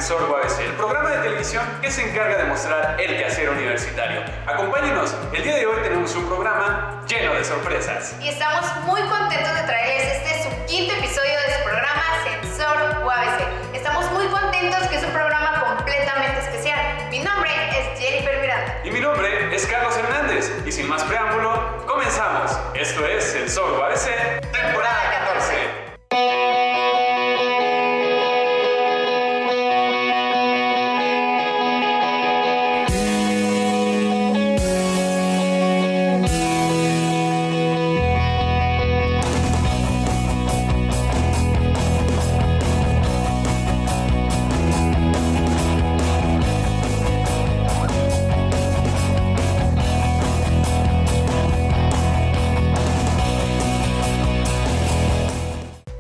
Sorgo ABC, el programa de televisión que se encarga de mostrar el quehacer universitario. Acompáñenos, el día de hoy tenemos un programa lleno de sorpresas. Y estamos muy contentos de traerles su quinto episodio de su programa Sensor UABC. Estamos muy contentos que es un programa completamente especial. Mi nombre es Jennifer Miranda. Y mi nombre es Carlos Hernández. Y sin más preámbulo, comenzamos. Esto es Sensor UABC, temporada 14.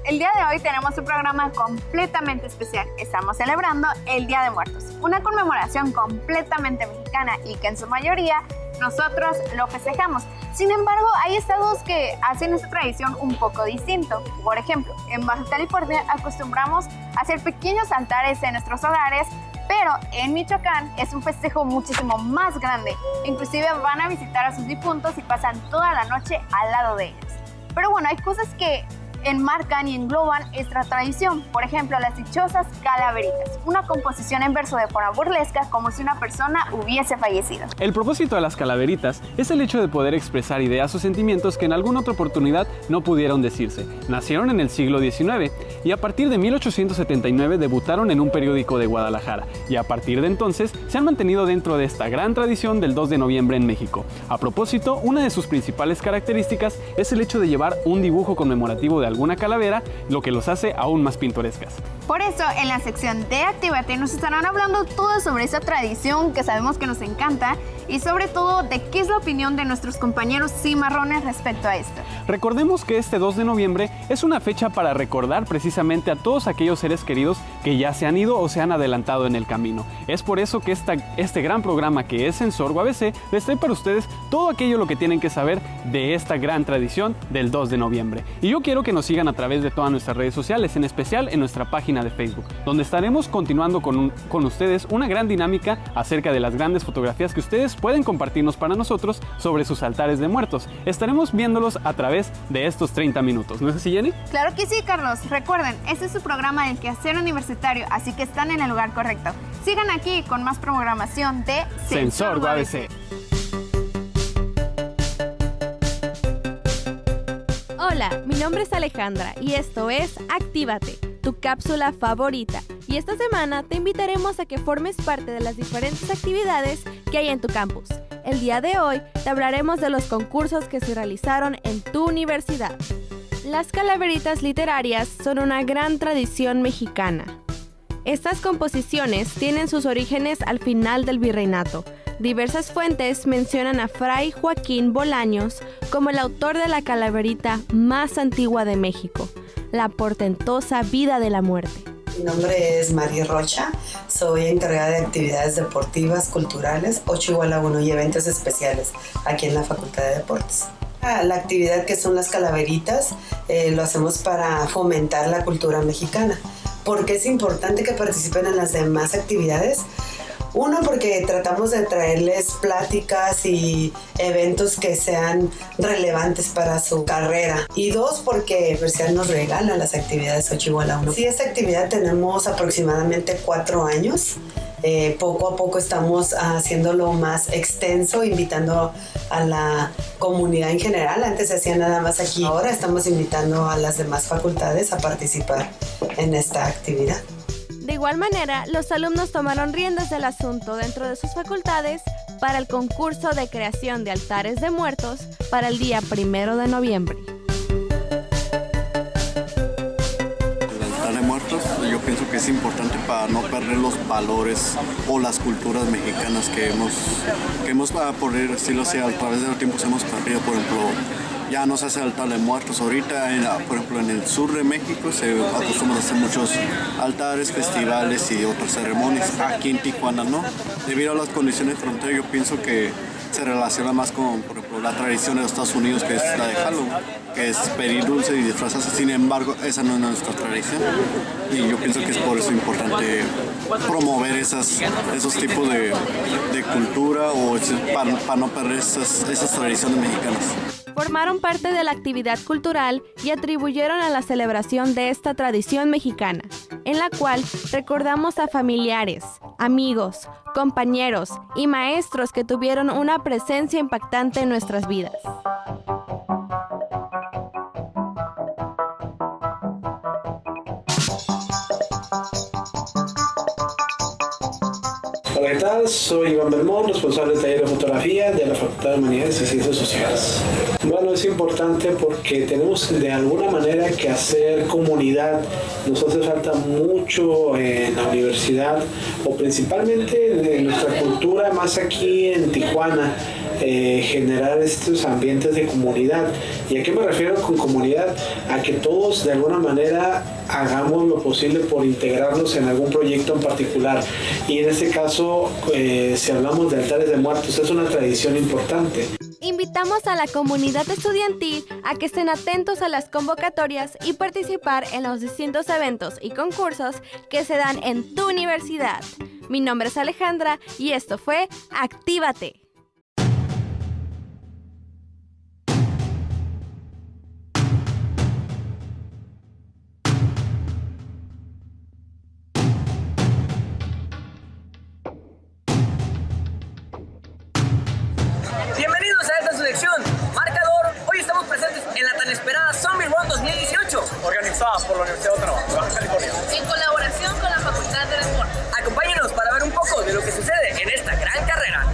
El día de hoy tenemos un programa completamente especial. Estamos celebrando el Día de Muertos, una conmemoración completamente mexicana y que en su mayoría nosotros lo festejamos. Sin embargo, hay estados que hacen esta tradición un poco distinto. Por ejemplo, en Baja California acostumbramos a hacer pequeños altares en nuestros hogares, pero en Michoacán es un festejo muchísimo más grande. Inclusive van a visitar a sus difuntos y pasan toda la noche al lado de ellos. Pero bueno, hay cosas que enmarcan y engloban esta tradición. Por ejemplo, las dichosas calaveritas, una composición en verso de forma burlesca como si una persona hubiese fallecido. El propósito de las calaveritas es el hecho de poder expresar ideas o sentimientos que en alguna otra oportunidad no pudieron decirse. Nacieron en el siglo XIX y a partir de 1879 debutaron en un periódico de Guadalajara y a partir de entonces se han mantenido dentro de esta gran tradición del 2 de noviembre en México. A propósito, una de sus principales características es el hecho de llevar un dibujo conmemorativo de alguna calavera, lo que los hace aún más pintorescas. Por eso, en la sección de Actívate nos estarán hablando todo sobre esa tradición que sabemos que nos encanta y sobre todo de qué es la opinión de nuestros compañeros cimarrones respecto a esto. Recordemos que este 2 de noviembre es una fecha para recordar precisamente a todos aquellos seres queridos que ya se han ido o se han adelantado en el camino. Es por eso que este gran programa que es Sensor UABC les trae para ustedes todo aquello lo que tienen que saber de esta gran tradición del 2 de noviembre. Y yo quiero que nos sigan a través de todas nuestras redes sociales, en especial en nuestra página de Facebook, donde estaremos continuando con ustedes una gran dinámica acerca de las grandes fotografías que ustedes pueden compartirnos para nosotros sobre sus altares de muertos. Estaremos viéndolos a través de estos 30 minutos. ¿No es así, Jenny? Claro que sí, Carlos. Recuerden, este es su programa del quehacer universitario, así que están en el lugar correcto. Sigan aquí con más programación de Sensor UABC. Hola, mi nombre es Alejandra y esto es Actívate, tu cápsula favorita. Y esta semana te invitaremos a que formes parte de las diferentes actividades que hay en tu campus. El día de hoy te hablaremos de los concursos que se realizaron en tu universidad. Las calaveritas literarias son una gran tradición mexicana. Estas composiciones tienen sus orígenes al final del virreinato. Diversas fuentes mencionan a Fray Joaquín Bolaños como el autor de la calaverita más antigua de México, la portentosa vida de la muerte. Mi nombre es María Rocha, soy encargada de actividades deportivas, culturales, 8+1 y eventos especiales aquí en la Facultad de Deportes. La actividad que son las calaveritas lo hacemos para fomentar la cultura mexicana. ¿Por qué es importante que participen en las demás actividades? Uno, porque tratamos de traerles pláticas y eventos que sean relevantes para su carrera. Y dos, porque Versial nos regala las actividades 8+1. Sí, esta actividad tenemos aproximadamente 4 años. Poco a poco estamos haciéndolo más extenso, invitando a la comunidad en general. Antes se hacía nada más aquí. Ahora estamos invitando a las demás facultades a participar en esta actividad. De igual manera, los alumnos tomaron riendas del asunto dentro de sus facultades para el concurso de creación de altares de muertos para el día 1 de noviembre. El altar de muertos, yo pienso que es importante para no perder los valores o las culturas mexicanas que hemos por decirlo así, a través de los tiempos hemos perdido. Por ejemplo, ya no se hace altar de muertos. Ahorita, por ejemplo, en el sur de México se acostumbran a hacer muchos altares, festivales y otras ceremonias. Aquí en Tijuana no. Debido a las condiciones de frontera, yo pienso que se relaciona más con, por ejemplo, la tradición de los Estados Unidos, que es la de Halloween, que es pedir dulce y disfrazarse. Sin embargo, esa no es nuestra tradición. Y yo pienso que es por eso importante promover esos tipos de cultura o para no perder esas tradiciones mexicanas. Formaron parte de la actividad cultural y atribuyeron a la celebración de esta tradición mexicana, en la cual recordamos a familiares, amigos, compañeros y maestros que tuvieron una presencia impactante en nuestras vidas. Hola, ¿qué tal? Soy Iván Belmont, responsable del taller de fotografía de la Facultad de Humanidades y Ciencias Sociales. Bueno, es importante porque tenemos de alguna manera que hacer comunidad. Nos hace falta mucho en la universidad o principalmente en nuestra cultura, más aquí en Tijuana, generar estos ambientes de comunidad. ¿Y a qué me refiero con comunidad? A que todos de alguna manera hagamos lo posible por integrarnos en algún proyecto en particular. Y en este caso, si hablamos de altares de muertos, es una tradición importante. Invitamos a la comunidad estudiantil a que estén atentos a las convocatorias y participar en los distintos eventos y concursos que se dan en tu universidad. Mi nombre es Alejandra y esto fue Actívate. Bienvenidos a esta sección Marcador. Hoy estamos presentes en la tan esperada Zombie Run 2018, Organizada por la Universidad Autónoma de Baja California. en colaboración con la Facultad de Deporte. Acompáñenos para ver un poco de lo que sucede en esta gran carrera.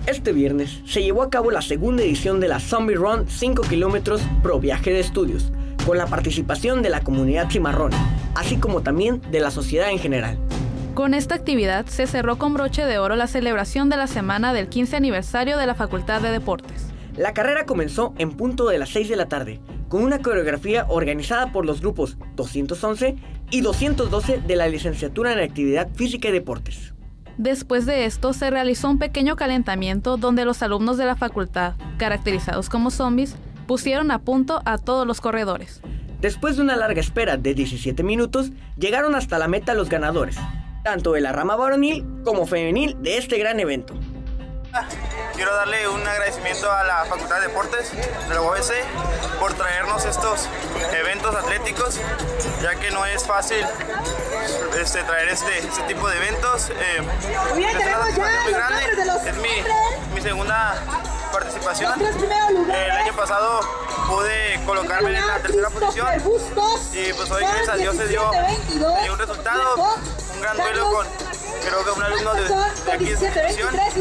Este viernes se llevó a cabo la segunda edición de la Zombie Run 5 kilómetros Pro Viaje de Estudios, con la participación de la comunidad cimarrón, así como también de la sociedad en general. Con esta actividad se cerró con broche de oro la celebración de la semana del 15 aniversario de la Facultad de Deportes. La carrera comenzó en punto de las 6 de la tarde, con una coreografía organizada por los grupos 211 y 212 de la Licenciatura en Actividad Física y Deportes. Después de esto se realizó un pequeño calentamiento donde los alumnos de la facultad, caracterizados como zombies, pusieron a punto a todos los corredores. Después de una larga espera de 17 minutos, llegaron hasta la meta los ganadores, tanto de la rama varonil como femenil de este gran evento. Quiero darle un agradecimiento a la Facultad de Deportes de la UABC por traernos estos eventos atléticos, ya que no es fácil traer este tipo de eventos. Es una satisfacción muy grande, es mi segunda participación. El año pasado pude colocarme en la tercera posición y pues hoy gracias a Dios se dio un resultado, un gran duelo con creo que un alumno de aquí de esta institución. Pues,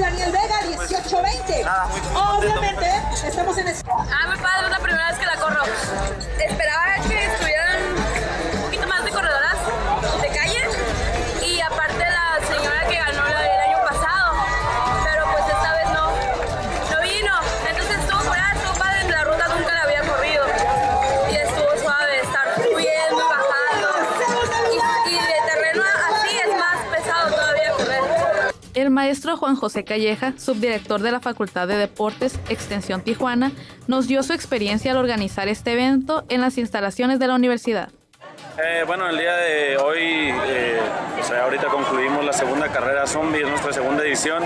nada, muy obviamente estamos en muy padre, es la primera vez que la corro. Esperaba que estuvieran un poquito más de corredoras de calle y aparte la señora que ganó la del año pasado, pero pues esta vez no vino. Entonces estuvo padre, la ruta nunca la había corrido y estuvo suave, estar subiendo y bajando y de terreno así es más pesado todavía correr. El maestro Juan José Calleja, subdirector de la Facultad de Deportes, Extensión Tijuana, nos dio su experiencia al organizar este evento en las instalaciones de la universidad. Bueno, el día de hoy, ahorita concluimos la segunda carrera Zombie, es nuestra segunda edición,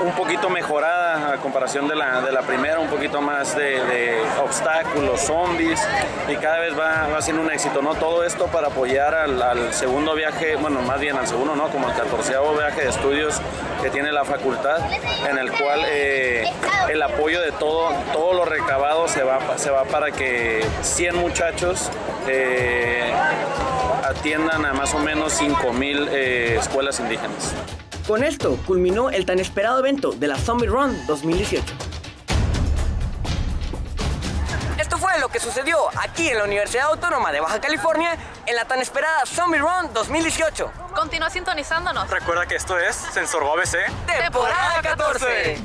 un poquito mejorada a comparación de la primera, un poquito más de obstáculos, zombies, y cada vez va siendo un éxito, ¿no? Todo esto para apoyar al segundo viaje, bueno, más bien al segundo, ¿no? Como el 14º viaje de estudios que tiene la facultad, en el cual el apoyo de todo lo recabado se va para que 100 muchachos atiendan a más o menos 5,000 escuelas indígenas. Con esto culminó el tan esperado evento de la Zombie Run 2018. Esto fue lo que sucedió aquí en la Universidad Autónoma de Baja California en la tan esperada Zombie Run 2018. Continúa sintonizándonos. Recuerda que esto es Sensor UABC. ¡Temporada 14!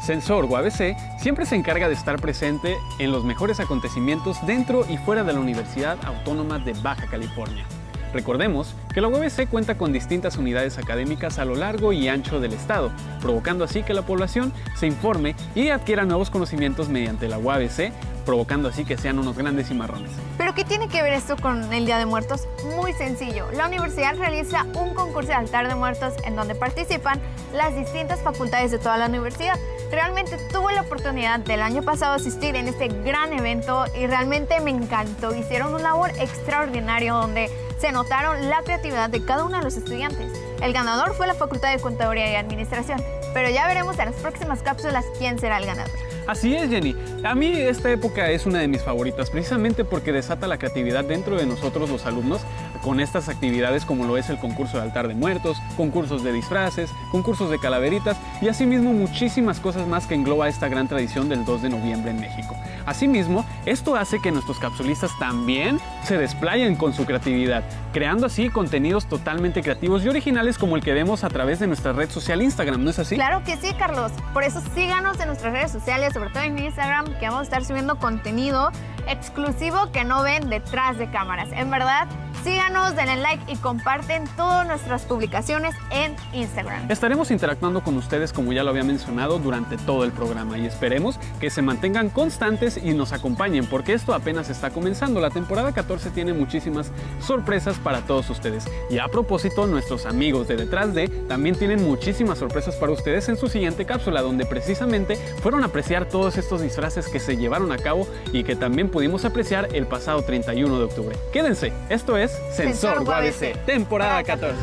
Sensor UABC siempre se encarga de estar presente en los mejores acontecimientos dentro y fuera de la Universidad Autónoma de Baja California. Recordemos que la UABC cuenta con distintas unidades académicas a lo largo y ancho del estado, provocando así que la población se informe y adquiera nuevos conocimientos mediante la UABC, provocando así que sean unos grandes cimarrones. ¿Pero qué tiene que ver esto con el Día de Muertos? Muy sencillo. La universidad realiza un concurso de altar de muertos en donde participan las distintas facultades de toda la universidad. Realmente tuve la oportunidad del año pasado de asistir en este gran evento y realmente me encantó. Hicieron un labor extraordinario donde se notaron la creatividad de cada uno de los estudiantes. El ganador fue la Facultad de Contaduría y Administración, pero ya veremos en las próximas cápsulas quién será el ganador. Así es, Jenny. A mí esta época es una de mis favoritas, precisamente porque desata la creatividad dentro de nosotros los alumnos con estas actividades como lo es el concurso de altar de muertos, concursos de disfraces, concursos de calaveritas y asimismo muchísimas cosas más que engloba esta gran tradición del 2 de noviembre en México. Asimismo, esto hace que nuestros capsulistas también se desplayen con su creatividad, creando así contenidos totalmente creativos y originales como el que vemos a través de nuestra red social Instagram, ¿no es así? Claro que sí, Carlos. Por eso síganos en nuestras redes sociales, sobre todo en Instagram, que vamos a estar subiendo contenido exclusivo que no ven detrás de cámaras. En verdad, síganos, denle like y comparten todas nuestras publicaciones en Instagram. Estaremos interactuando con ustedes, como ya lo había mencionado, durante todo el programa y esperemos que se mantengan constantes y nos acompañen porque esto apenas está comenzando. La temporada 14 tiene muchísimas sorpresas para todos ustedes. Y a propósito, nuestros amigos de Detrás de también tienen muchísimas sorpresas para ustedes en su siguiente cápsula, donde precisamente fueron a apreciar todos estos disfraces que se llevaron a cabo y que también pudimos apreciar el pasado 31 de octubre. Quédense, esto es Sensor UABC, temporada 14.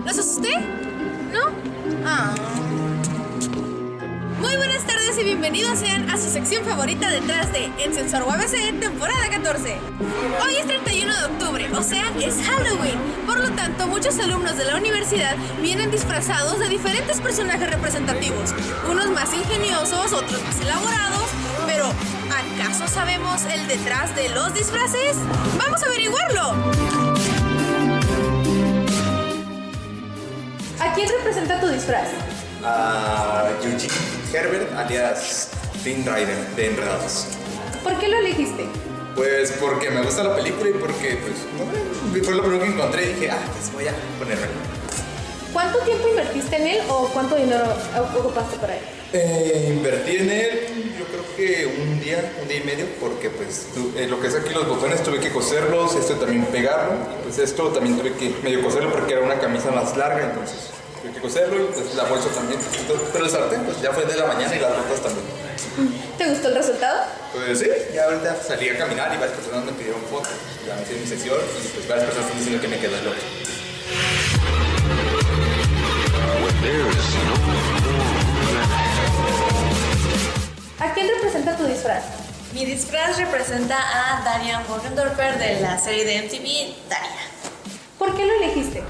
¿Los asusté? ¿No? Ah. Muy buenas tardes y bienvenidos sean a su sección favorita Detrás de en Sensor UABC, temporada 14. Hoy es 31 de octubre, o sea, es Halloween. Por lo tanto, muchos alumnos de la universidad vienen disfrazados de diferentes personajes representativos. Unos más ingeniosos, otros más elaborados. Pero, ¿acaso sabemos el detrás de los disfraces? ¡Vamos a averiguarlo! ¿A quién representa tu disfraz? A Eugene Herbert, alias Finn Rider, de Enredados. ¿Por qué lo elegiste? Pues porque me gusta la película y porque pues, fue lo primero que encontré y dije, pues voy a ponerme. ¿Cuánto tiempo invertiste en él o cuánto dinero ocupaste para él? Invertí en él, yo creo que un día y medio, porque pues lo que es aquí los botones tuve que coserlos, esto también pegarlo, y pues esto también tuve que medio coserlo porque era una camisa más larga, entonces tuve que coserlo y pues la bolsa también. Entonces, pero el sartén pues ya fue de la mañana y las botas también. ¿Te gustó el resultado? Pues sí, ya ahorita salí a caminar y varias personas me pidieron fotos, ya me hice mi sesión y pues varias personas están diciendo que me quedó loco. ¿A quién representa tu disfraz? Mi disfraz representa a Daria Morgendorfer de la serie de MTV, Daria. ¿Por qué lo elegiste?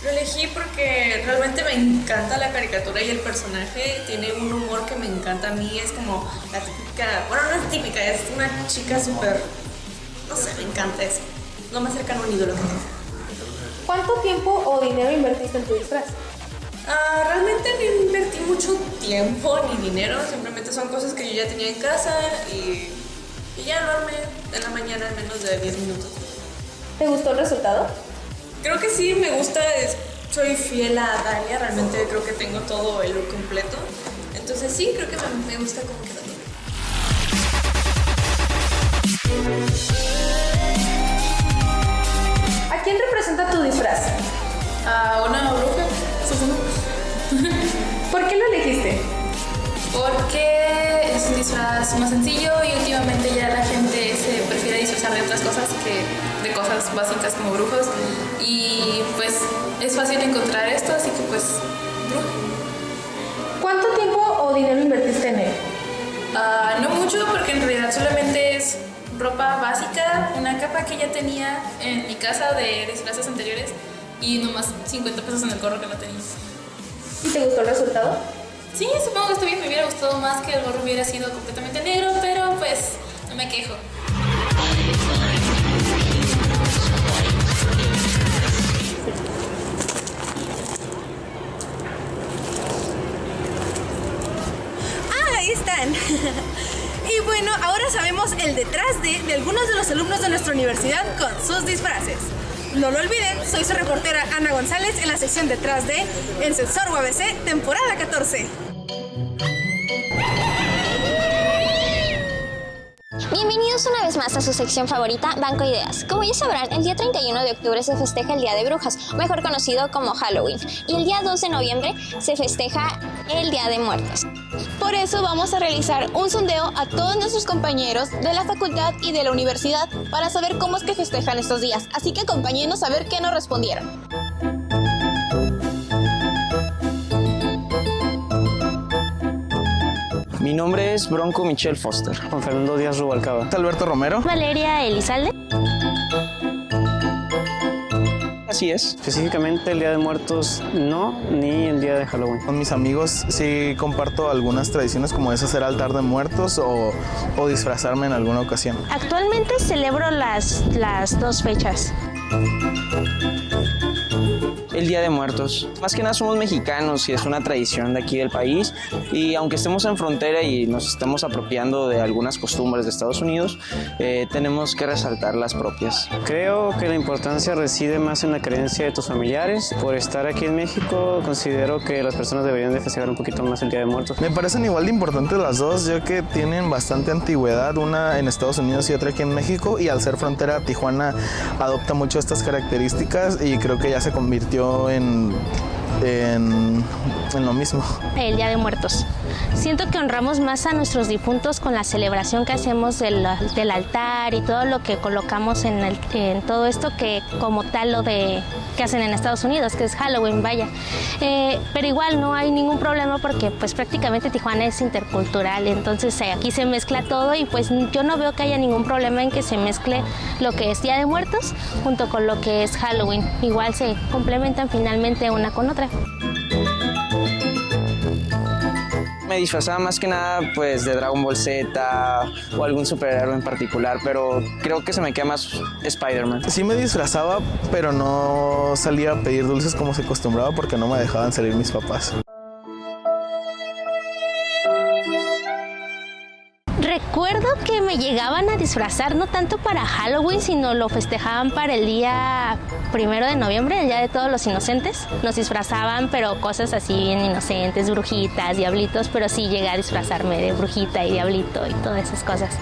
Lo elegí porque realmente me encanta la caricatura y el personaje tiene un humor que me encanta a mí, es como la típica, bueno, no es típica, es una chica súper, no sé, me encanta eso, lo más cercano a un ídolo que tengo. ¿Cuánto tiempo o dinero invertiste en tu disfraz? Realmente no invertí mucho tiempo ni dinero, simplemente son cosas que yo ya tenía en casa y ya lo armé en la mañana en menos de 10 minutos. ¿Te gustó el resultado? Creo que sí, me gusta, soy fiel a Daria, realmente creo que tengo todo el look completo, entonces sí, creo que me gusta cómo quedó. ¿A quién representa tu disfraz? A una bruja, supongo. ¿Por qué lo elegiste? Porque es un disfraz más sencillo y últimamente ya la gente se prefiere disfrazar de otras cosas que de cosas básicas como brujos y pues es fácil encontrar esto, así que pues bruja. ¿Cuánto tiempo o dinero invertiste en él? No mucho porque en realidad solamente es ropa básica, una capa que ya tenía en mi casa de disfraces anteriores y nomás 50 pesos en el gorro que no tenía. ¿Y te gustó el resultado? Sí, supongo que está bien. Me hubiera gustado más que el gorro hubiera sido completamente negro, pero pues no me quejo. Ahí están. Y bueno, ahora sabemos el detrás de algunos de los alumnos de nuestra universidad con sus disfraces. No lo olviden, soy su reportera Ana González en la sección detrás de En Sensor UABC, temporada 14. Bienvenidos una vez más a su sección favorita, Banco Ideas. Como ya sabrán, el día 31 de octubre se festeja el Día de Brujas, mejor conocido como Halloween, y el día 2 de noviembre se festeja el Día de Muertos. Por eso vamos a realizar un sondeo a todos nuestros compañeros de la facultad y de la universidad para saber cómo es que festejan estos días, así que acompáñenos a ver qué nos respondieron. Mi nombre es Bronco Michel Foster. Juan Fernando Díaz Rubalcaba. Alberto Romero. Valeria Elizalde. Así es. Específicamente el Día de Muertos no, ni el Día de Halloween. Con mis amigos sí comparto algunas tradiciones como es hacer altar de muertos o disfrazarme en alguna ocasión. Actualmente celebro las dos fechas. El Día de Muertos. Más que nada somos mexicanos y es una tradición de aquí del país, y aunque estemos en frontera y nos estemos apropiando de algunas costumbres de Estados Unidos, tenemos que resaltar las propias. Creo que la importancia reside más en la creencia de tus familiares. Por estar aquí en México, considero que las personas deberían de festejar un poquito más el Día de Muertos. Me parecen igual de importantes las dos, ya que tienen bastante antigüedad, una en Estados Unidos y otra aquí en México, y al ser frontera, Tijuana adopta mucho estas características y creo que ya se convirtió en lo mismo. El Día de Muertos. Siento que honramos más a nuestros difuntos con la celebración que hacemos del altar y todo lo que colocamos en todo esto, que como tal lo que hacen en Estados Unidos, que es Halloween, vaya. Pero igual no hay ningún problema porque pues prácticamente Tijuana es intercultural, entonces aquí se mezcla todo y pues yo no veo que haya ningún problema en que se mezcle lo que es Día de Muertos junto con lo que es Halloween. Igual se complementan finalmente una con otra. Me disfrazaba más que nada pues de Dragon Ball Z o algún superhéroe en particular, pero creo que se me queda más Spider-Man. Sí me disfrazaba, pero no salía a pedir dulces como se acostumbraba porque no me dejaban salir mis papás. Recuerdo que me llegaban a disfrazar no tanto para Halloween, sino lo festejaban para el día 1 de noviembre, el Día de Todos los Inocentes. Nos disfrazaban, pero cosas así bien inocentes, brujitas, diablitos, pero sí llegué a disfrazarme de brujita y diablito y todas esas cosas.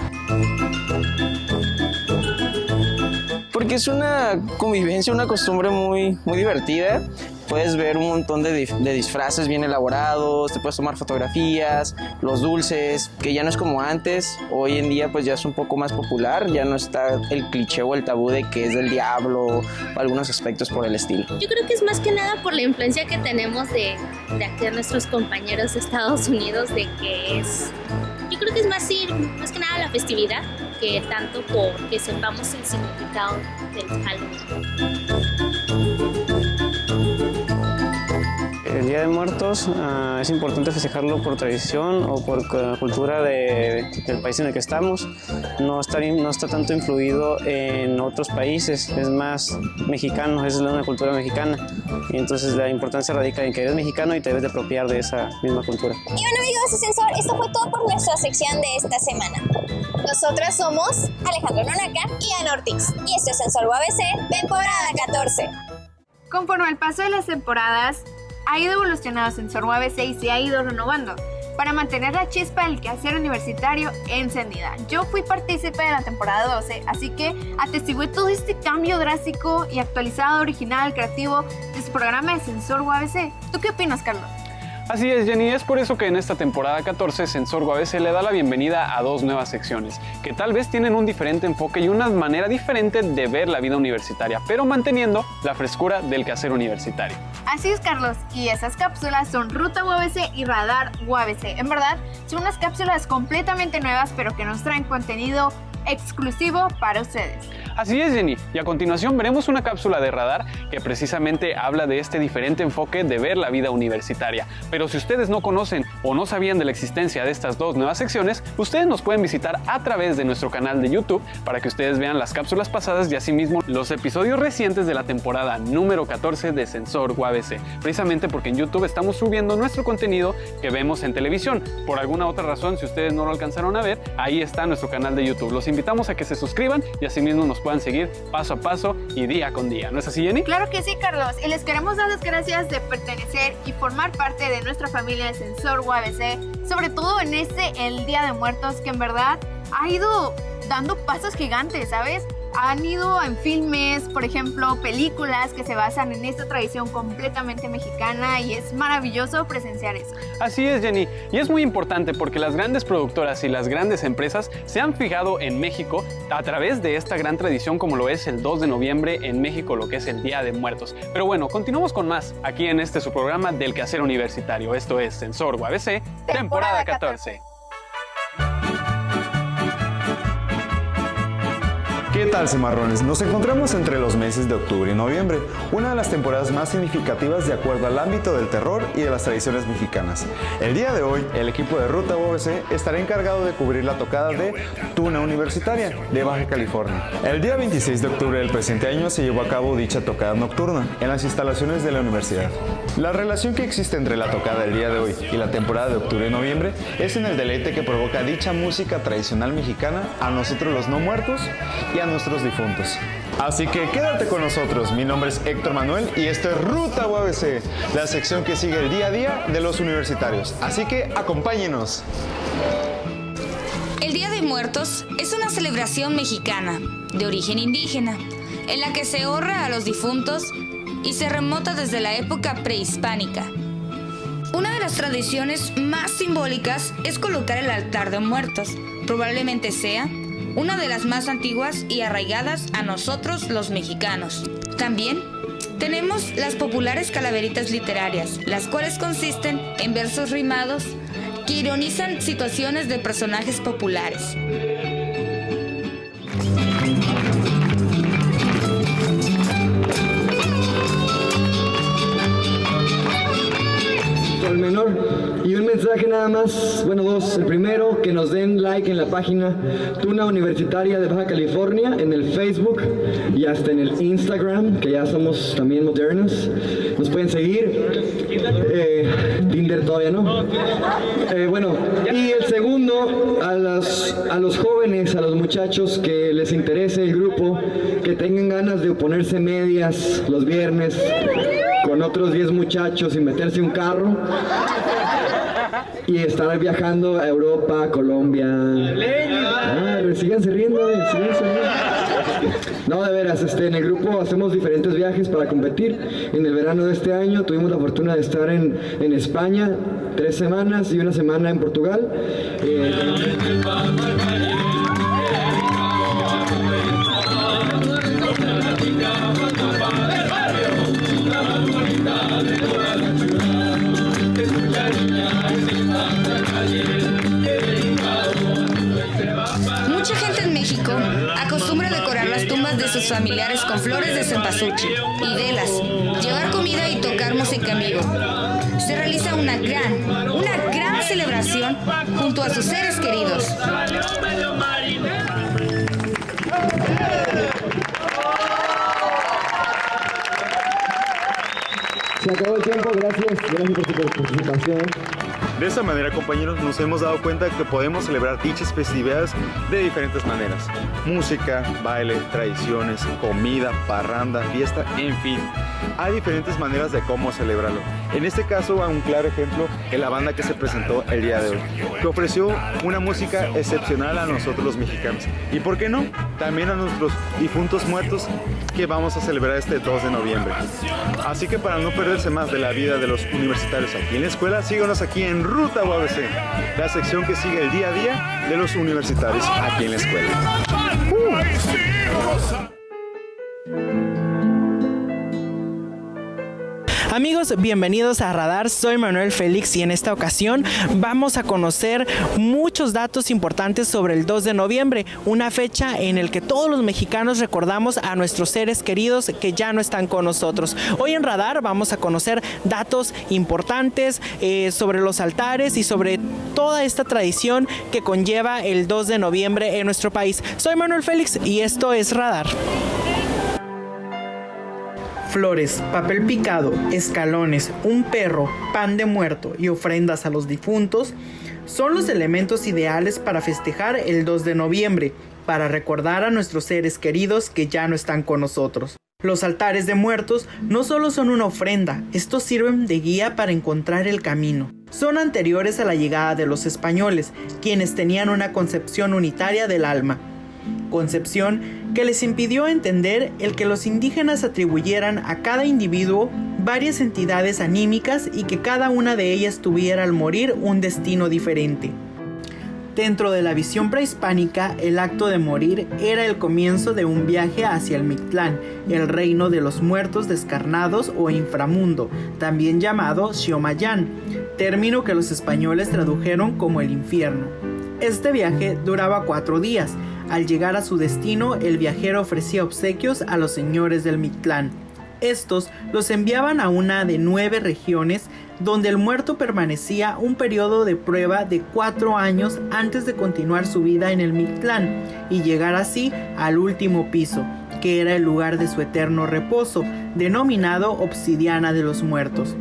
Porque es una convivencia, una costumbre muy divertida. Puedes ver un montón de disfraces bien elaborados, te puedes tomar fotografías, los dulces, que ya no es como antes. Hoy en día pues ya es un poco más popular, ya no está el cliché o el tabú de que es del diablo o algunos aspectos por el estilo. Yo creo que es más que nada por la influencia que tenemos de aquí de nuestros compañeros de Estados Unidos, de que es... Yo creo que es más que nada la festividad, que tanto porque sepamos el significado del Halloween. El Día de Muertos es importante festejarlo por tradición o por cultura del país en el que estamos. No está tanto influido en otros países, es más mexicano, es una cultura mexicana. Y entonces la importancia radica en que eres mexicano y te debes de apropiar de esa misma cultura. Y bueno, amigos de Sensor, esto fue todo por nuestra sección de esta semana. Nosotras somos Alejandro Nonaca y Ana Ortiz. Y este es Sensor UABC, temporada 14. Conforme al paso de las temporadas, ha ido evolucionando Sensor UABC y se ha ido renovando para mantener la chispa del quehacer universitario encendida. Yo fui partícipe de la temporada 12, así que atestigué todo este cambio drástico y actualizado, original, creativo de su programa de Sensor UABC. ¿Tú qué opinas, Carlos? Así es, Jenny, es por eso que en esta temporada 14 Sensor UABC le da la bienvenida a dos nuevas secciones, que tal vez tienen un diferente enfoque y una manera diferente de ver la vida universitaria, pero manteniendo la frescura del quehacer universitario. Así es, Carlos, y esas cápsulas son Ruta UABC y Radar UABC. En verdad, son unas cápsulas completamente nuevas, pero que nos traen contenido exclusivo para ustedes. Así es, Jenny, y a continuación veremos una cápsula de radar que precisamente habla de este diferente enfoque de ver la vida universitaria. Pero si ustedes no conocen o no sabían de la existencia de estas dos nuevas secciones, ustedes nos pueden visitar a través de nuestro canal de YouTube para que ustedes vean las cápsulas pasadas y asimismo los episodios recientes de la temporada número 14 de Sensor UABC, precisamente porque en YouTube estamos subiendo nuestro contenido que vemos en televisión. Por alguna otra razón, si ustedes no lo alcanzaron a ver, ahí está nuestro canal de YouTube. Los invitamos a que se suscriban y asimismo nos puedan seguir paso a paso y día con día. ¿No es así, Jenny? Claro que sí, Carlos. Y les queremos dar las gracias de pertenecer y formar parte de nuestra familia de Sensor UABC, sobre todo en el Día de Muertos, que en verdad ha ido dando pasos gigantes, ¿sabes? Han ido en filmes, por ejemplo, películas que se basan en esta tradición completamente mexicana y es maravilloso presenciar eso. Así es, Jenny, y es muy importante porque las grandes productoras y las grandes empresas se han fijado en México a través de esta gran tradición como lo es el 2 de noviembre en México, lo que es el Día de Muertos. Pero bueno, continuamos con más aquí en su programa del quehacer universitario. Esto es Sensor UABC, temporada 14. ¿Qué tal, cimarrones? Nos encontramos entre los meses de octubre y noviembre, una de las temporadas más significativas de acuerdo al ámbito del terror y de las tradiciones mexicanas. El día de hoy, el equipo de Ruta UABC estará encargado de cubrir la tocada de Tuna Universitaria de Baja California. El día 26 de octubre del presente año se llevó a cabo dicha tocada nocturna en las instalaciones de la universidad. La relación que existe entre la tocada del día de hoy y la temporada de octubre y noviembre es en el deleite que provoca dicha música tradicional mexicana a nosotros los no muertos y a nuestros difuntos. Así que quédate con nosotros. Mi nombre es Héctor Manuel y esto es Ruta UABC, la sección que sigue el día a día de los universitarios. Así que acompáñenos. El Día de Muertos es una celebración mexicana de origen indígena, en la que se honra a los difuntos y se remonta desde la época prehispánica. Una de las tradiciones más simbólicas es colocar el altar de muertos. Probablemente sea una de las más antiguas y arraigadas a nosotros los mexicanos. También tenemos las populares calaveritas literarias, las cuales consisten en versos rimados que ironizan situaciones de personajes populares. Al menor y un mensaje nada más, bueno, dos. El primero, que nos den like en la página Tuna Universitaria de Baja California, en el Facebook y hasta en el Instagram, que ya somos también modernos. Nos pueden seguir. Tinder todavía no. Bueno, y el segundo, a los jóvenes, a los muchachos que les interese el grupo, que tengan ganas de ponerse medias los viernes con otros 10 muchachos y meterse un carro y estar viajando a Europa, Colombia. Síganse riendo, síganse riendo. No, de veras, en el grupo hacemos diferentes viajes para competir. En el verano de este año tuvimos la fortuna de estar en España 3 semanas y 1 semana en Portugal. Mucha gente en México acostumbra a decorar las tumbas de sus familiares con flores de cempasúchil y velas, llevar comida y tocar música en vivo. Se realiza una gran celebración junto a sus seres queridos. Se acabó el tiempo, gracias por su participación. De esta manera, compañeros, nos hemos dado cuenta que podemos celebrar dichas festividades de diferentes maneras. Música, baile, tradiciones, comida, parranda, fiesta, en fin. Hay diferentes maneras de cómo celebrarlo. En este caso, un claro ejemplo es la banda que se presentó el día de hoy, que ofreció una música excepcional a nosotros los mexicanos. Y por qué no, también a nuestros difuntos muertos que vamos a celebrar este 2 de noviembre. Así que para no perderse más de la vida de los universitarios aquí en la escuela, síganos aquí en Ruta UABC, la sección que sigue el día a día de los universitarios aquí en la escuela. Amigos, bienvenidos a Radar, soy Manuel Félix y en esta ocasión vamos a conocer muchos datos importantes sobre el 2 de noviembre, una fecha en la que todos los mexicanos recordamos a nuestros seres queridos que ya no están con nosotros. Hoy en Radar vamos a conocer datos importantes sobre los altares y sobre toda esta tradición que conlleva el 2 de noviembre en nuestro país. Soy Manuel Félix y esto es Radar. Flores, papel picado, escalones, un perro, pan de muerto y ofrendas a los difuntos son los elementos ideales para festejar el 2 de noviembre, para recordar a nuestros seres queridos que ya no están con nosotros. Los altares de muertos no solo son una ofrenda, estos sirven de guía para encontrar el camino. Son anteriores a la llegada de los españoles, quienes tenían una concepción unitaria del alma. Concepción que les impidió entender el que los indígenas atribuyeran a cada individuo varias entidades anímicas y que cada una de ellas tuviera al morir un destino diferente. Dentro de la visión prehispánica, el acto de morir era el comienzo de un viaje hacia el Mictlán, el reino de los muertos descarnados o inframundo, también llamado Xiomayán, término que los españoles tradujeron como el infierno. Este viaje duraba 4 días. Al llegar a su destino, el viajero ofrecía obsequios a los señores del Mictlán. Estos los enviaban a una de 9 regiones donde el muerto permanecía un periodo de prueba de 4 años antes de continuar su vida en el Mictlán y llegar así al último piso, que era el lugar de su eterno reposo, denominado Obsidiana de los Muertos.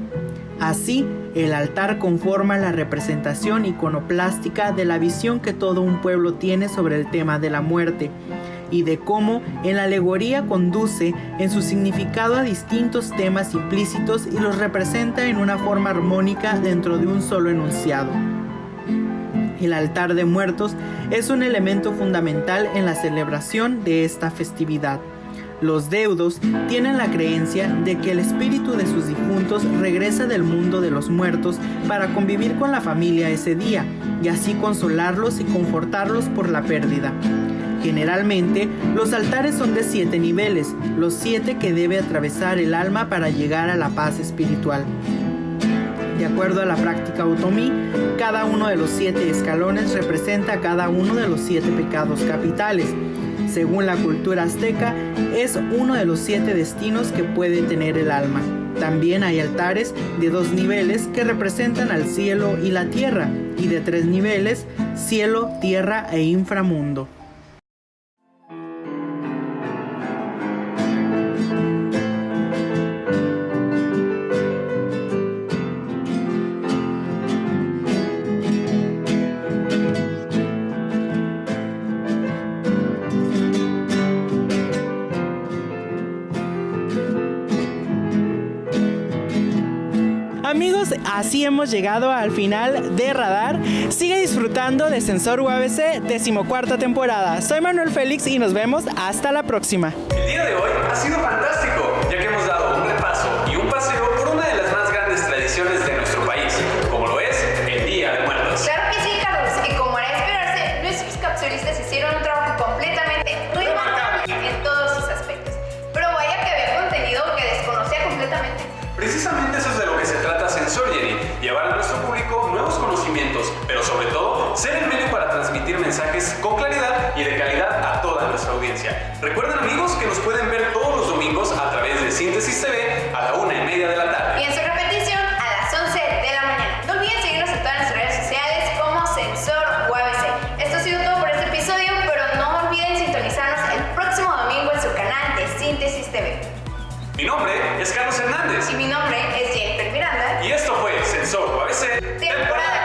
Así, el altar conforma la representación iconoplástica de la visión que todo un pueblo tiene sobre el tema de la muerte y de cómo en la alegoría conduce en su significado a distintos temas implícitos y los representa en una forma armónica dentro de un solo enunciado. El altar de muertos es un elemento fundamental en la celebración de esta festividad. Los deudos tienen la creencia de que el espíritu de sus difuntos regresa del mundo de los muertos para convivir con la familia ese día y así consolarlos y confortarlos por la pérdida. Generalmente, los altares son de 7 niveles, los 7 que debe atravesar el alma para llegar a la paz espiritual. De acuerdo a la práctica otomí, cada uno de los 7 escalones representa a cada uno de los 7 pecados capitales. Según la cultura azteca, es uno de los 7 destinos que puede tener el alma. También hay altares de 2 niveles que representan al cielo y la tierra, y de 3 niveles, cielo, tierra e inframundo. Amigos, así hemos llegado al final de Radar. Sigue disfrutando de Sensor UABC 14ª temporada. Soy Manuel Félix y nos vemos hasta la próxima. El día de hoy ha sido fantástico, ya que hemos dado un repaso y un paseo por una de las más grandes tradiciones de nuestro país, como lo es el Día de Muertos. Claro que sí, Carlos, y como era esperarse, nuestros capsulistas hicieron un trabajo completamente remarcable en todos sus aspectos. Pero vaya que había contenido que desconocía completamente. Precisamente eso es de lo que se trata Sensor, Jenny, llevar a nuestro público nuevos conocimientos, pero sobre todo ser el medio para transmitir mensajes con claridad y de calidad a toda nuestra audiencia. Recuerden, amigos, que nos pueden ver todos los domingos a través de Síntesis TV a la 1:30 de la tarde. Y en su repetición a las 11 de la mañana. No olviden seguirnos en todas nuestras redes sociales como Sensor UABC. Esto ha sido todo por este episodio, pero no olviden sintonizarnos el próximo domingo en su canal de Síntesis TV. Mi nombre es Carlos Hernández. Y mi nombre es Jennifer Miranda. Y esto fue Sensor UABC, temporada